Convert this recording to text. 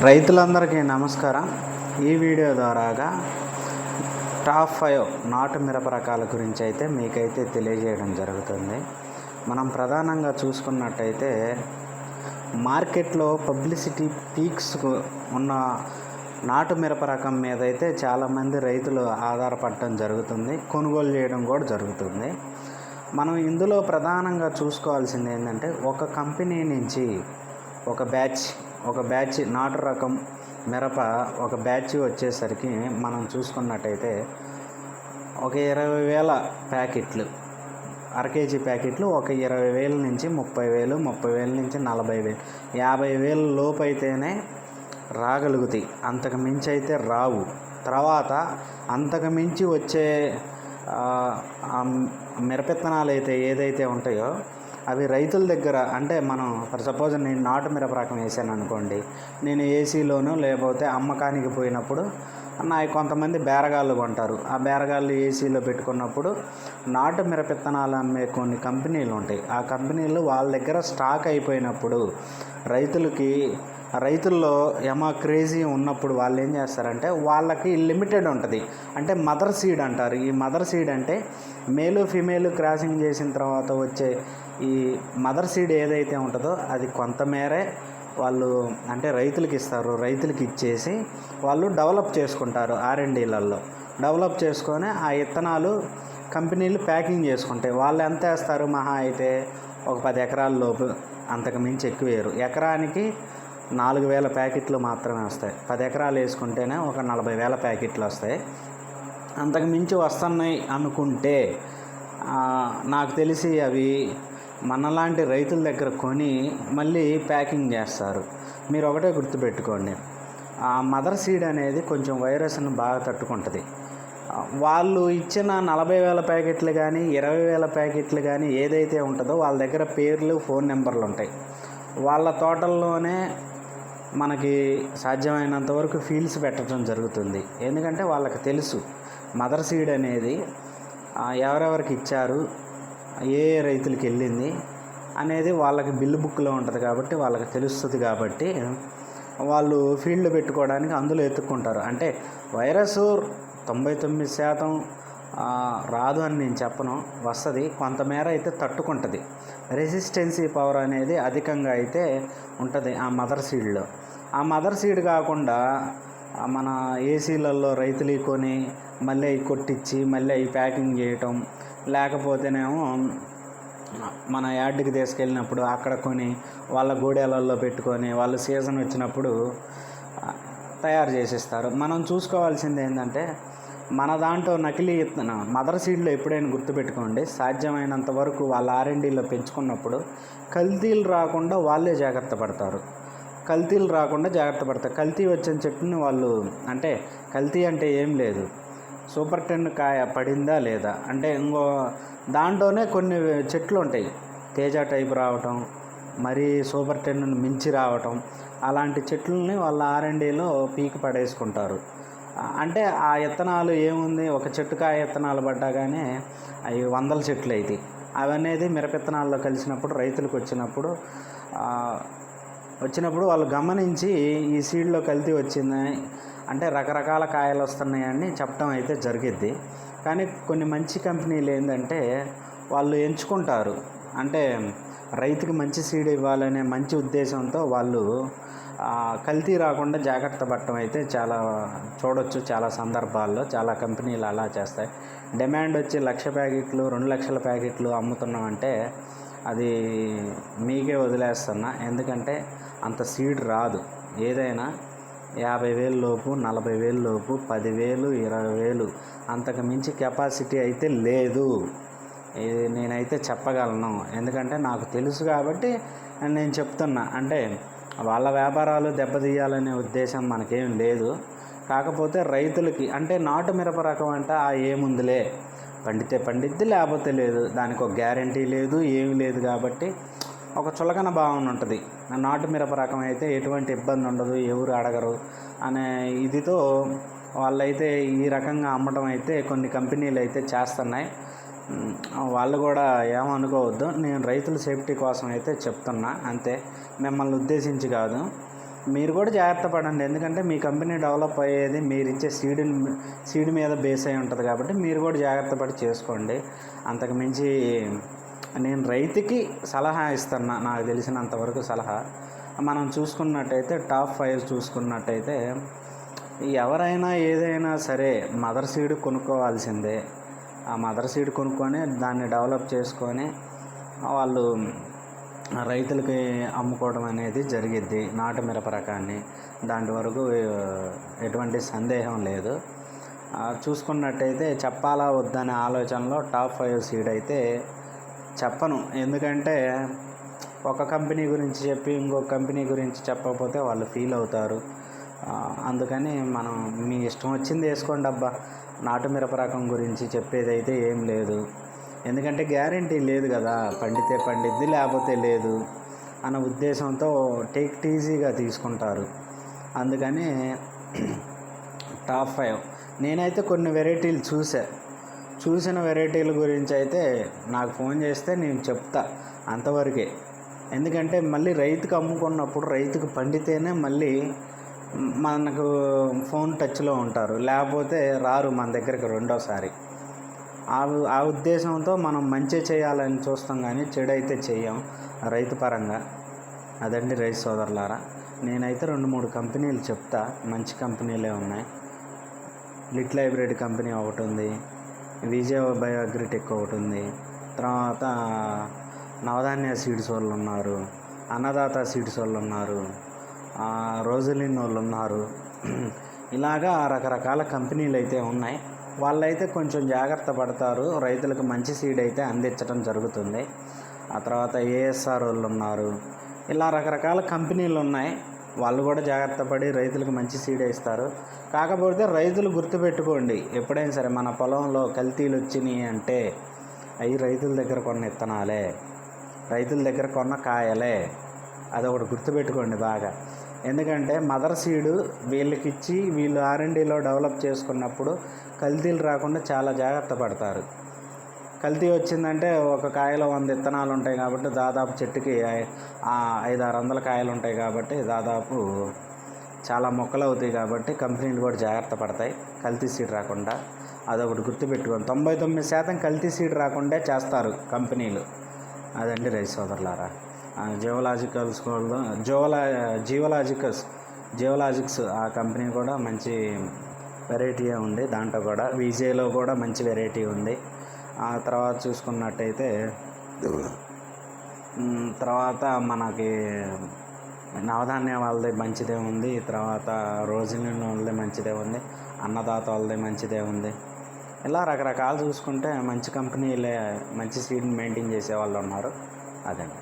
రైతులందరికీ నమస్కారం. ఈ వీడియో ద్వారాగా టాప్ 5 నాటు మిరప రకాల గురించి అయితే మీకైతే తెలియజేయడం జరుగుతుంది. మనం ప్రధానంగా చూసుకున్నట్టయితే మార్కెట్లో పబ్లిసిటీ పీక్స్ ఉన్న నాటు మిరప రకం మీద అయితే చాలామంది రైతులు ఆధారపడటం జరుగుతుంది, కొనుగోలు చేయడం కూడా జరుగుతుంది. మనం ఇందులో ప్రధానంగా చూసుకోవాల్సింది ఏంటంటే ఒక కంపెనీ నుంచి ఒక బ్యాచ్ నాటు రకం మిరప ఒక బ్యాచ్ వచ్చేసరికి మనం చూసుకున్నట్టయితే ఒక 20,000 ప్యాకెట్లు, అర కేజీ ప్యాకెట్లు ఒక 20,000 నుంచి 30,000, 30,000 నుంచి 40,000, 50,000 లోపు అయితేనే రాగలుగుతాయి. అంతకు మించి అయితే రావు. తర్వాత అంతకు మించి వచ్చే మిరపెత్తనాలు అయితే ఏదైతే ఉంటాయో అవి రైతుల దగ్గర, అంటే మనం ఫర్ సపోజ్ నేను నాటు మిరప రకం వేసాను అనుకోండి, నేను ఏసీలోనూ లేకపోతే అమ్మకానికి పోయినప్పుడు కొంతమంది బేరగాళ్ళు కొంటారు. ఆ బేరగాళ్ళు ఏసీలో పెట్టుకున్నప్పుడు నాటు మిరపెత్తనాలు అమ్మే కొన్ని కంపెనీలు ఉంటాయి. ఆ కంపెనీలు వాళ్ళ దగ్గర స్టాక్ అయిపోయినప్పుడు రైతుల్లో క్రేజీ ఉన్నప్పుడు వాళ్ళు ఏం చేస్తారంటే వాళ్ళకి లిమిటెడ్ ఉంటుంది. అంటే మదర్ సీడ్ అంటారు. ఈ మదర్ సీడ్ అంటే మేలు ఫిమేలు క్రాసింగ్ చేసిన తర్వాత వచ్చే ఈ మదర్ సీడ్ ఏదైతే ఉంటుందో అది కొంతమేరే వాళ్ళు అంటే రైతులకి ఇస్తారు. రైతులకి ఇచ్చేసి వాళ్ళు డెవలప్ చేసుకుంటారు. R&Dలలో డెవలప్ చేసుకొని ఆ విత్తనాలు కంపెనీలు ప్యాకింగ్ చేసుకుంటాయి. వాళ్ళు ఎంత వేస్తారు? మహా అయితే ఒక 10 ఎకరాల లోపు, అంతకు మించి ఎక్కువ వేయరు. ఎకరానికి 4,000 ప్యాకెట్లు మాత్రమే వస్తాయి. 10 ఎకరాలు వేసుకుంటేనే ఒక 40,000 ప్యాకెట్లు వస్తాయి. అంతకు మించి వస్తున్నాయి అనుకుంటే నాకు తెలిసి అవి మనలాంటి రైతుల దగ్గర కొని మళ్ళీ ప్యాకింగ్ చేస్తారు. మీరు ఒకటే గుర్తుపెట్టుకోండి, ఆ మదర్ సీడ్ అనేది కొంచెం వైరస్ను బాగా తట్టుకుంటుంది. వాళ్ళు ఇచ్చిన 40,000 ప్యాకెట్లు కానీ 20,000 ప్యాకెట్లు కానీ ఏదైతే ఉంటుందో వాళ్ళ దగ్గర పేర్లు, ఫోన్ నెంబర్లు ఉంటాయి. వాళ్ళ తోటల్లోనే మనకి సాధ్యమైనంత వరకు ఫీల్డ్స్ పెట్టడం జరుగుతుంది. ఎందుకంటే వాళ్ళకి తెలుసు మదర్ సీడ్ అనేది ఎవరెవరికి ఇచ్చారు, ఏ రైతులకి వెళ్ళింది అనేది వాళ్ళకి బిల్లు బుక్లో ఉంటుంది. కాబట్టి వాళ్ళకి తెలుస్తుంది. కాబట్టి వాళ్ళు ఫీల్డ్ పెట్టుకోవడానికి అందులో ఎత్తుక్కుంటారు. అంటే వైరస్ 99% రాదు అని నేను చెప్పను, వస్తుంది. కొంతమేర అయితే తట్టుకుంటుంది. రెసిస్టెన్సీ పవర్ అనేది అధికంగా అయితే ఉంటుంది ఆ మదర్ సీడ్లో. ఆ మదర్ సీడ్ కాకుండా మన ఏసీలలో రైతులు కొని మళ్ళీ అవి కొట్టించి మళ్ళీ అవి ప్యాకింగ్ చేయటం, లేకపోతేనేమో మన యార్డుకి తీసుకెళ్ళినప్పుడు అక్కడ కొని వాళ్ళ గూడెలలో పెట్టుకొని వాళ్ళు సీజన్ వచ్చినప్పుడు తయారు చేసిస్తారు. మనం చూసుకోవాల్సింది ఏంటంటే మన దాంట్లో నకిలీ మదర్ సీడ్లో ఎప్పుడైనా గుర్తుపెట్టుకోండి, సాధ్యమైనంత వరకు వాళ్ళ R&Dలో పెంచుకున్నప్పుడు కల్తీలు రాకుండా వాళ్ళే జాగ్రత్త పడతారు. కల్తీ వచ్చిన చెట్టుని వాళ్ళు, అంటే కల్తీ అంటే ఏం లేదు, సూపర్ 10 కాయ పడిందా లేదా, అంటే ఇంకో దాంట్లోనే కొన్ని చెట్లు ఉంటాయి తేజ టైప్ రావటం, మరీ సూపర్ 10 మించి రావటం, అలాంటి చెట్లని వాళ్ళ R&Dలో పీకి పడేసుకుంటారు. అంటే ఆ విత్తనాలు ఏముంది, ఒక చెట్టుకాయ విత్తనాలు పడ్డా కానీ అవి 100 చెట్లు అవుతాయి. అవనేది మిరపెత్తనాల్లో కలిసినప్పుడు రైతులకు వచ్చినప్పుడు వాళ్ళు గమనించి ఈ సీడ్లో కల్తీ వచ్చింది, అంటే రకరకాల కాయలు వస్తున్నాయని చెప్పడం అయితే జరిగిద్ది. కానీ కొన్ని మంచి కంపెనీలు ఏంటంటే వాళ్ళు ఎంచుకుంటారు, అంటే రైతుకి మంచి సీడ్ ఇవ్వాలనే మంచి ఉద్దేశంతో వాళ్ళు కల్తీ రాకుండా జాగ్రత్త పడటం అయితే చాలా చూడొచ్చు. చాలా సందర్భాల్లో చాలా కంపెనీలు అలా చేస్తాయి. డిమాండ్ వచ్చి 1,00,000 ప్యాకెట్లు 2,00,000 ప్యాకెట్లు అమ్ముతున్నామంటే అది మీకే వదిలేస్తున్నా. ఎందుకంటే అంత సీడ్ రాదు. ఏదైనా 50,000 లోపు, 40,000 లోపు, 10,000, 20,000 అంతకు మించి కెపాసిటీ అయితే లేదు. ఇది నేనైతే చెప్పగలను. ఎందుకంటే నాకు తెలుసు కాబట్టి నేను చెప్తున్నా. అంటే వాళ్ళ వ్యాపారాలు దెబ్బతీయాలనే ఉద్దేశం మనకేం లేదు. కాకపోతే రైతులకి, అంటే నాటు మిరప రకం అంటే ఏముందిలే, పండితే పండిద్ది, లేకపోతే లేదు, దానికి ఒక గ్యారంటీ లేదు, ఏమీ లేదు. కాబట్టి ఒక చులకన భావన ఉంటుంది. నాటు మిరప రకం అయితే ఎటువంటి ఇబ్బంది ఉండదు, ఎవరు అడగరు అనే ఇదితో వాళ్ళైతే ఈ రకంగా అమ్మటం అయితే కొన్ని కంపెనీలు అయితే చేస్తున్నాయి. వాళ్ళు కూడా ఏమనుకోవద్దు, నేను రైతుల సేఫ్టీ కోసం అయితే చెప్తున్నా అంతే, మిమ్మల్ని ఉద్దేశించి కాదు. మీరు కూడా జాగ్రత్త పడండి. ఎందుకంటే మీ కంపెనీ డెవలప్ అయ్యేది మీరు ఇచ్చే సీడ్ మీద బేస్ అయి ఉంటుంది కాబట్టి మీరు కూడా జాగ్రత్త పడి చేసుకోండి. అంతకు మించి నేను రైతుకి సలహా ఇస్తున్నా, నాకు తెలిసినంతవరకు సలహా. మనం చూసుకున్నట్టయితే టాప్ 5 చూసుకున్నట్టయితే ఎవరైనా ఏదైనా సరే మదర్ సీడ్ కొనుక్కోవాల్సిందే. ఆ మదర్ సీడ్ కొనుక్కొని దాన్ని డెవలప్ చేసుకొని వాళ్ళు రైతులకి అమ్ముకోవడం అనేది జరిగిద్ది, నాటు మిరప రకాన్ని. దాని వరకు ఎటువంటి సందేహం లేదు. చూసుకున్నట్టయితే చెప్పాలా వద్దనే ఆలోచనలో టాప్ 5 సీడ్ అయితే చెప్పను. ఎందుకంటే ఒక కంపెనీ గురించి చెప్పి ఇంకొక కంపెనీ గురించి చెప్పకపోతే వాళ్ళు ఫీల్ అవుతారు. అందుకని మనం మీ ఇష్టం వచ్చింది వేసుకోండి అబ్బా. నాటు మిరప రకం గురించి చెప్పేదైతే ఏం లేదు. ఎందుకంటే గ్యారంటీ లేదు కదా, పండితే పండిద్ది లేకపోతే లేదు అన్న ఉద్దేశంతో టేక్ ఈజీగా తీసుకుంటారు. అందుకని టాప్ 5 నేనైతే కొన్ని వెరైటీలు చూసిన వెరైటీల గురించి అయితే నాకు ఫోన్ చేస్తే నేను చెప్తా, అంతవరకే. ఎందుకంటే మళ్ళీ రైతుకు అమ్ముకున్నప్పుడు రైతుకు పండితేనే మళ్ళీ మనకు ఫోన్ టచ్లో ఉంటారు, లేకపోతే రారు మన దగ్గరికి రెండోసారి. ఆ ఉద్దేశంతో మనం మంచి చేయాలని చూస్తాం కానీ చెడు అయితే చెయ్యం రైతు పరంగా. అదండి రైతు సోదరులారా. నేనైతే 2-3 కంపెనీలు చెప్తా, మంచి కంపెనీలే ఉన్నాయి. లిటిల్ హైబ్రిడ్ కంపెనీ ఒకటి ఉంది, విజయ బయో అగ్రిటెక్ ఒకటి ఉంది, తర్వాత నవధాన్య సీడ్స్ వాళ్ళు ఉన్నారు, అన్నదాత సీడ్స్ వాళ్ళు ఉన్నారు, రోజలిన్ వాళ్ళు ఉన్నారు. ఇలాగా రకరకాల కంపెనీలు అయితే ఉన్నాయి. వాళ్ళైతే కొంచెం జాగ్రత్త పడతారు, రైతులకు మంచి సీడ్ అయితే అందించడం జరుగుతుంది. ఆ తర్వాత ఏఎస్ఆర్ వాళ్ళు ఉన్నారు. ఇలా రకరకాల కంపెనీలు ఉన్నాయి. వాళ్ళు కూడా జాగ్రత్త పడి రైతులకు మంచి సీడ్ ఇస్తారు. కాకపోతే రైతులు గుర్తుపెట్టుకోండి, ఎప్పుడైనా సరే మన పొలంలో కల్తీలు వచ్చినాయి అంటే అవి రైతుల దగ్గర కొన్న విత్తనాలే, రైతుల దగ్గర కొన్న కాయలే. అదొకటి గుర్తుపెట్టుకోండి బాగా. ఎందుకంటే మదర్ సీడు వీళ్ళకిచ్చి వీళ్ళు R&Dలో డెవలప్ చేసుకున్నప్పుడు కల్తీలు రాకుండా చాలా జాగ్రత్త పడతారు. కల్తీ వచ్చిందంటే ఒక కాయలో 100 విత్తనాలు ఉంటాయి కాబట్టి దాదాపు చెట్టుకి 500-600 కాయలు ఉంటాయి కాబట్టి దాదాపు చాలా మొక్కలు అవుతాయి. కాబట్టి కంపెనీలు కూడా జాగ్రత్త పడతాయి కల్తీ సీడ్ రాకుండా. అదొకటి గుర్తుపెట్టుకోండి. 99% కల్తీ సీడ్ రాకుండా చేస్తారు కంపెనీలు. అదండి రైతు సోదరులారా. జియోలాజిక్స్ ఆ కంపెనీ కూడా మంచి వెరైటీ ఉంది. దాంట్లో కూడా విజేలో కూడా మంచి వెరైటీ ఉంది. ఆ తర్వాత చూసుకున్నట్టయితే తర్వాత మనకి నవధాన్య వాళ్ళది మంచిదే ఉంది, తర్వాత రోజులిన్ వాళ్ళది మంచిదే ఉంది, అన్నదాత వాళ్ళది మంచిదే ఉంది. ఇలా రకరకాలు చూసుకుంటే మంచి కంపెనీలే, మంచి సీడ్ని మెయింటైన్ చేసే వాళ్ళు ఉన్నారు. అదండి.